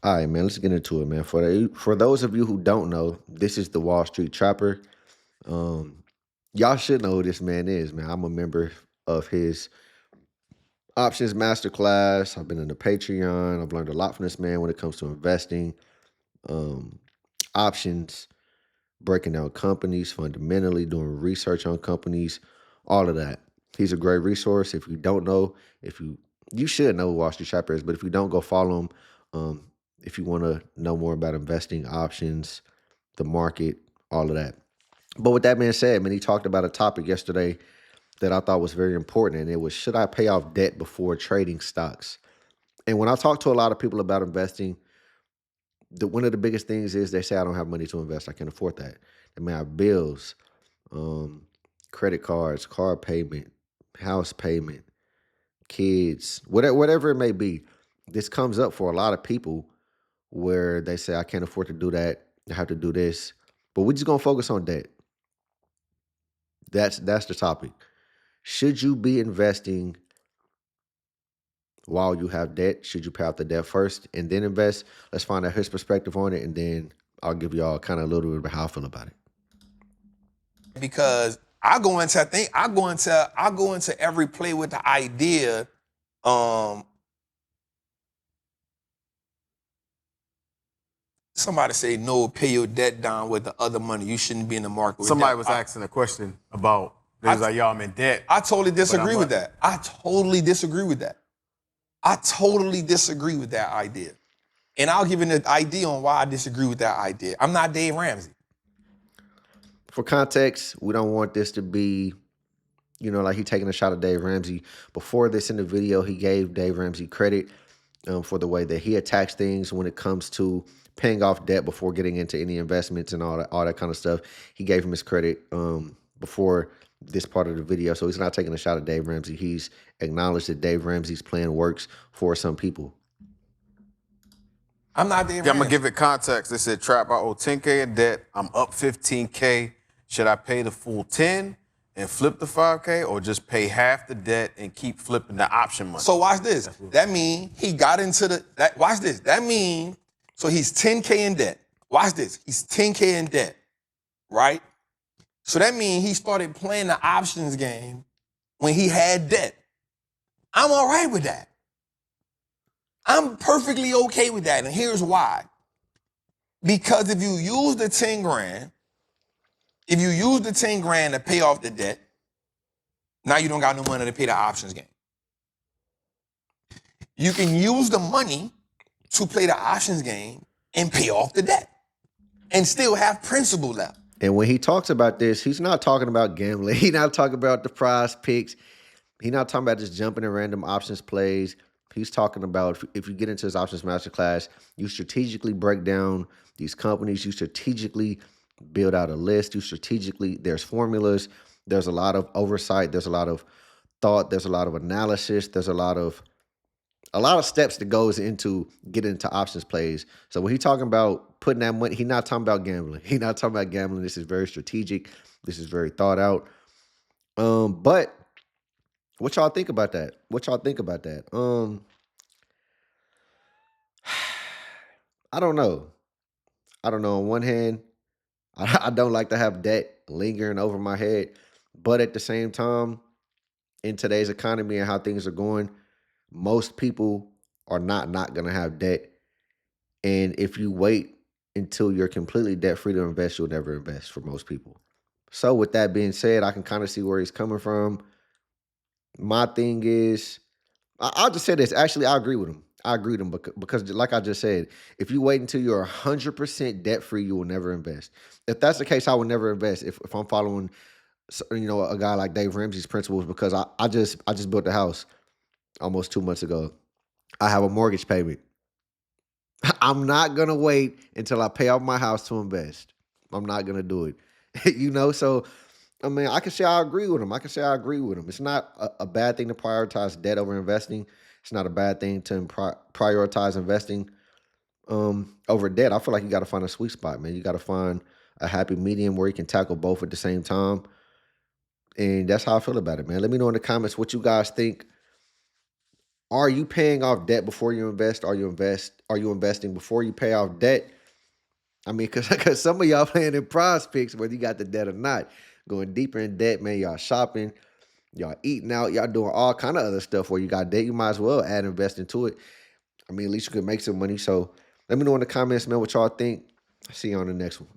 All right, man. Let's get into it, man. For those of you who don't know, this is the Wall Street Trapper. Um, y'all should know who this man is, man. I'm a member of his options masterclass. I've been in the Patreon. I've learned a lot from this man when it comes to investing, um, options, breaking down companies fundamentally, doing research on companies, all of that. He's a great resource. If you don't know, if you should know who Wall Street Trapper is, but if you don't, go follow him. Um, if you want to know more about investing, options, the market, all of that. But with that being said, man, he talked about a topic yesterday that I thought was very important, and it was, should I pay off debt before trading stocks? And when I talk to a lot of people about investing, one of the biggest things is they say, I don't have money to invest. I can't afford that. They may have bills, um, credit cards, car payment, house payment, kids, whatever it may be. This comes up for a lot of people where they say, I can't afford to do that. I have to do this. But we're just gonna focus on debt. That's the topic. Should you be investing while you have debt? Should you pay off the debt first and then invest? Let's find out his perspective on it, and then I'll give y'all kind of a little bit about how I feel about it. Because I go into every play with the idea, somebody say no, pay your debt down with the other money. You shouldn't be in the market with Somebody debt. was asking a question about, they was like, yo, I'm in debt. I totally disagree with that. I totally disagree with that. I totally disagree with that idea. And I'll give you an idea on why I disagree with that idea. I'm not Dave Ramsey. For context, we don't want this to be, like he taking a shot at Dave Ramsey. Before this in the video, he gave Dave Ramsey credit for the way that he attacks things when it comes to paying off debt before getting into any investments and all that kind of stuff. He gave him his credit before this part of the video. So he's not taking a shot at Dave Ramsey. He's acknowledged that Dave Ramsey's plan works for some people. I'm not Dave Ramsey. I'm going to give it context. They said, Trap, I owe 10K in debt. I'm up 15K. Should I pay the full 10 and flip the 5K, or just pay half the debt and keep flipping the option money? So watch this. That means he got into watch this. That means, so he's 10K in debt. Watch this. He's 10K in debt, right? So that means he started playing the options game when he had debt. I'm all right with that. I'm perfectly okay with that, and here's why. Because if you use the 10 grand, to pay off the debt, now you don't got no money to pay the options game. You can use the money to play the options game and pay off the debt and still have principal left. And when he talks about this, he's not talking about gambling. He's not talking about the prize picks. He's not talking about just jumping in random options plays. He's talking about, if you get into his options masterclass, you strategically break down these companies. You strategically build out a list. There's formulas. There's a lot of oversight. There's a lot of thought. There's a lot of analysis. There's a lot of steps that goes into getting into options plays. So when he's talking about putting that money, he's not talking about gambling. He's not talking about gambling. This is very strategic. This is very thought out. But what y'all think about that? I don't know. On one hand, I don't like to have debt lingering over my head. But at the same time, in today's economy and how things are going, most people are not going to have debt. And if you wait until you're completely debt-free to invest, you'll never invest for most people. So with that being said, I can kind of see where he's coming from. My thing is, I'll just say this. Actually, I agree with him. Because like I just said, if you wait until you're 100% debt-free, you will never invest. If that's the case, I will never invest if I'm following, a guy like Dave Ramsey's principles, because I just built a house almost 2 months ago. I have a mortgage payment. I'm not going to wait until I pay off my house to invest. I'm not going to do it. So, I mean, I can say I agree with him. It's not a bad thing to prioritize debt over investing. It's not a bad thing to prioritize investing over debt. I feel like you got to find a sweet spot, man. You got to find a happy medium where you can tackle both at the same time. And that's how I feel about it, man. Let me know in the comments what you guys think Are you paying off debt before you invest? Are you investing before you pay off debt? I mean, cause some of y'all playing in prize picks, whether you got the debt or not, going deeper in debt, man. Y'all shopping, y'all eating out, y'all doing all kind of other stuff where you got debt. You might as well add investing to it. I mean, at least you could make some money. So let me know in the comments, man, what y'all think. See you on the next one.